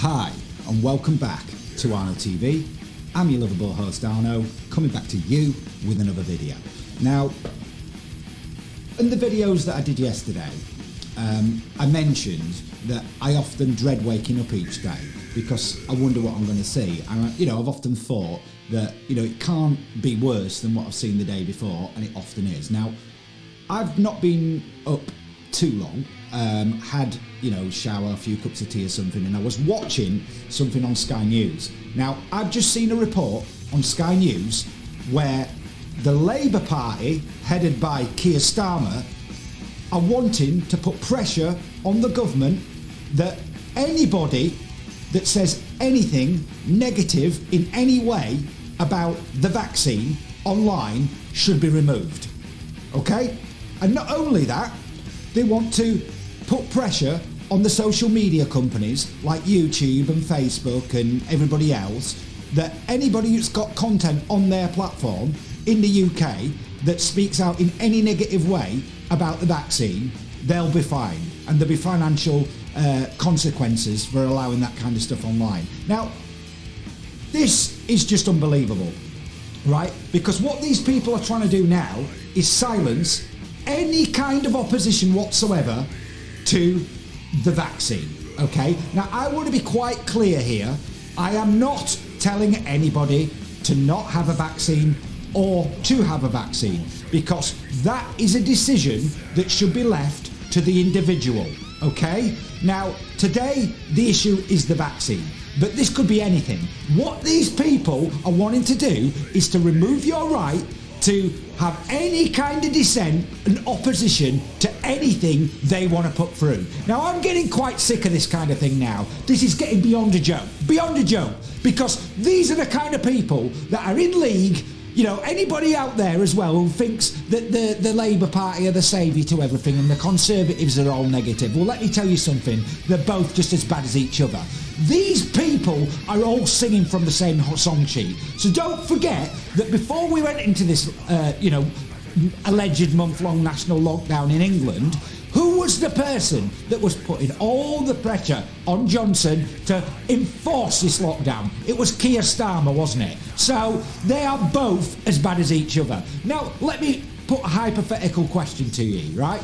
Hi, and welcome back to Arno TV. I'm your lovable host Arno, coming back to you with another video. Now, in the videos that I did yesterday, I mentioned that I often dread waking up each day because I wonder what I'm going to see. And I've often thought that it can't be worse than what I've seen the day before, and it often is. Now, I've not been up too long. Had shower, a few cups of tea or something, and I was watching something on Sky News. Now, I've just seen a report on Sky News where the Labour Party, headed by Keir Starmer, are wanting to put pressure on the government that anybody that says anything negative in any way about the vaccine online should be removed. Okay? And not only that, they want to put pressure on the social media companies like YouTube and Facebook and everybody else, that anybody who's got content on their platform in the UK that speaks out in any negative way about the vaccine, they'll be fined, and there'll be financial consequences for allowing that kind of stuff online. Now, this is just unbelievable, right? Because what these people are trying to do now is silence any kind of opposition whatsoever to the vaccine, okay? Now, I want to be quite clear here. I am not telling anybody to not have a vaccine or to have a vaccine, because that is a decision that should be left to the individual, okay? Now, today, the issue is the vaccine, but this could be anything. What these people are wanting to do is to remove your right to have any kind of dissent and opposition to anything they want to put through. Now, I'm getting quite sick of this kind of thing now. This is getting beyond a joke, because these are the kind of people that are in league. Anybody out there as well who thinks that the Labour Party are the saviour to everything and the Conservatives are all negative. Well, let me tell you something. They're both just as bad as each other. These people are all singing from the same song sheet. So don't forget that before we went into this, alleged month-long national lockdown in England, who was the person that was putting all the pressure on Johnson to enforce this lockdown? It was Keir Starmer, wasn't it? So they are both as bad as each other. Now, let me put a hypothetical question to you, right?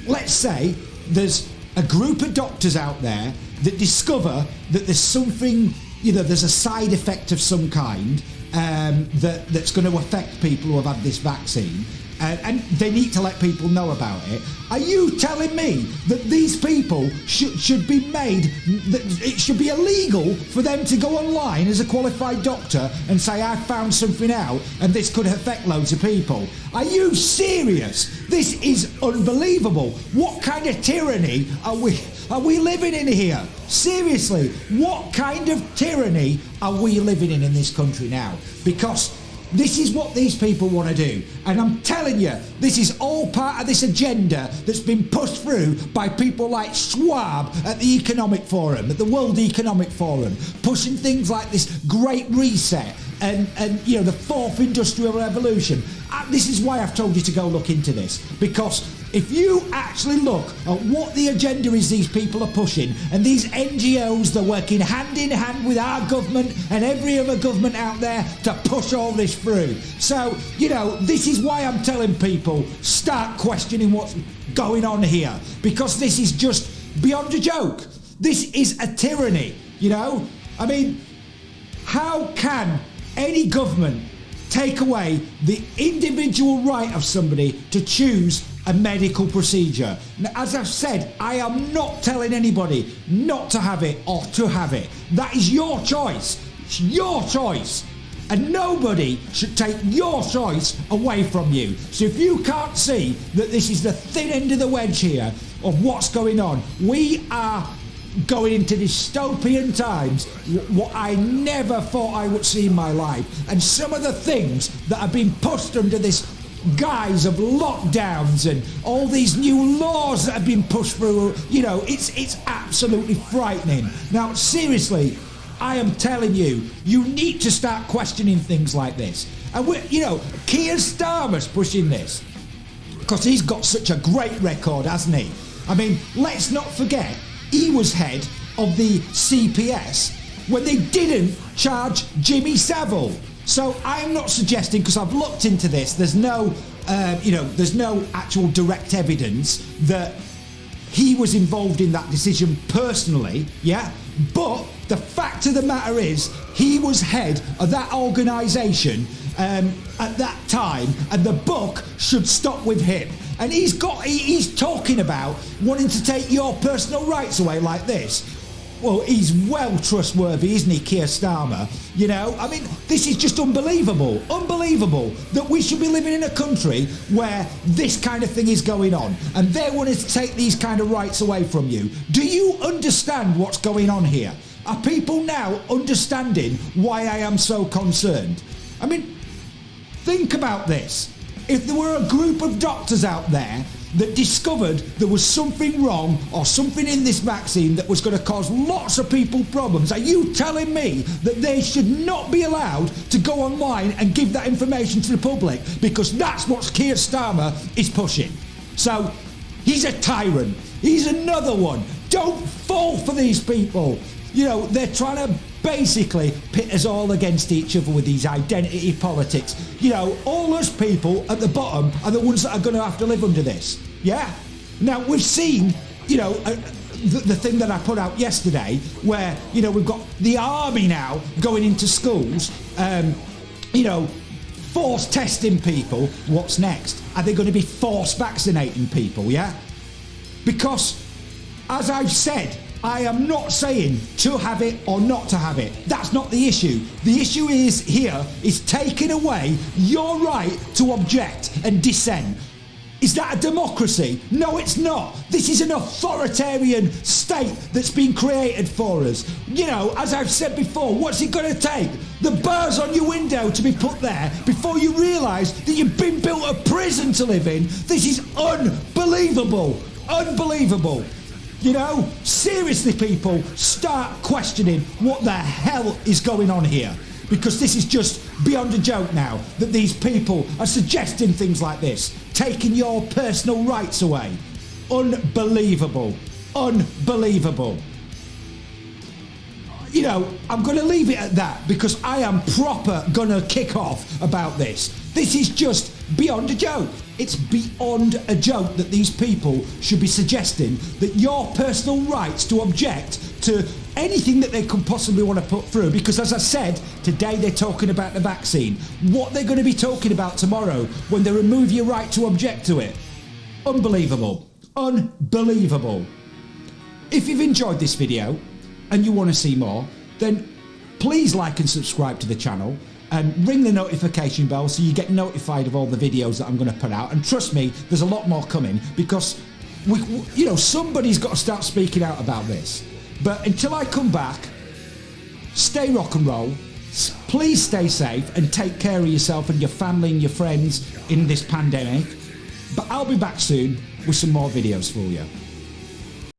Let's say there's a group of doctors out there that discover that there's something, there's a side effect of some kind that's going to affect people who have had this vaccine, and they need to let people know about it. Are you telling me that these people should be made, that it should be illegal for them to go online as a qualified doctor and say, I found something out and this could affect loads of people? Are you serious? This is unbelievable. What kind of tyranny are we living in here? Seriously, what kind of tyranny are we living in this country now? Because this is what these people want to do. And I'm telling you, this is all part of this agenda that's been pushed through by people like Schwab at the Economic Forum, at the World Economic Forum, pushing things like this Great Reset and the Fourth Industrial Revolution. This is why I've told you to go look into this, because if you actually look at what the agenda is these people are pushing, and these NGOs, they're working hand in hand with our government and every other government out there to push all this through. So, this is why I'm telling people, start questioning what's going on here, because this is just beyond a joke. This is a tyranny, I mean, how can any government take away the individual right of somebody to choose a medical procedure? Now, as I've said, I am not telling anybody not to have it or to have it. That is your choice. It's your choice. And nobody should take your choice away from you. So if you can't see that this is the thin end of the wedge here of what's going on, we are going into dystopian times, what I never thought I would see in my life. And some of the things that have been pushed under this guise of lockdowns and all these new laws that have been pushed through, it's absolutely frightening. Now, seriously, I am telling you, you need to start questioning things like this. And Keir Starmer's pushing this because he's got such a great record, hasn't he? I mean, let's not forget, he was head of the CPS when they didn't charge Jimmy Savile. So I'm not suggesting, because I've looked into this, there's no actual direct evidence that he was involved in that decision personally, yeah? But the fact of the matter is, he was head of that organisation at that time, and the buck should stop with him. And he's talking about wanting to take your personal rights away like this. Well, he's well trustworthy, isn't he, Keir Starmer? You know, I mean, this is just unbelievable. Unbelievable that we should be living in a country where this kind of thing is going on, and they're wanting to take these kind of rights away from you. Do you understand what's going on here? Are people now understanding why I am so concerned? I mean, think about this. If there were a group of doctors out there that discovered there was something wrong or something in this vaccine that was going to cause lots of people problems, are you telling me that they should not be allowed to go online and give that information to the public? Because that's what Keir Starmer is pushing. So he's a tyrant. He's another one. Don't fall for these people. You know, they're trying to basically pit us all against each other with these identity politics. You know, all us people at the bottom are the ones that are going to have to live under this. Yeah? Now, we've seen, you know, the thing that I put out yesterday where, you know, we've got the army now going into schools, you know, force testing people. What's next? Are they going to be force vaccinating people, yeah? Because, as I've said, I am not saying to have it or not to have it. That's not the issue. The issue is taking away your right to object and dissent. Is that a democracy? No, it's not. This is an authoritarian state that's been created for us. You know, as I've said before, what's it going to take? The bars on your window to be put there before you realise that you've been built a prison to live in? This is unbelievable. Unbelievable. You know, seriously, people, start questioning what the hell is going on here. Because this is just beyond a joke now, that these people are suggesting things like this, taking your personal rights away. Unbelievable. Unbelievable. You know, I'm going to leave it at that because I am proper going to kick off about this. This is just beyond a joke. It's beyond a joke that these people should be suggesting that your personal rights to object to anything that they could possibly want to put through, because as I said, today they're talking about the vaccine. What they're going to be talking about tomorrow when they remove your right to object to it. Unbelievable. Unbelievable. If you've enjoyed this video and you want to see more, then please like and subscribe to the channel and ring the notification bell so you get notified of all the videos that I'm going to put out. And trust me, there's a lot more coming because you know, somebody's got to start speaking out about this. But until I come back, stay rock and roll. Please stay safe and take care of yourself and your family and your friends in this pandemic. But I'll be back soon with some more videos for you.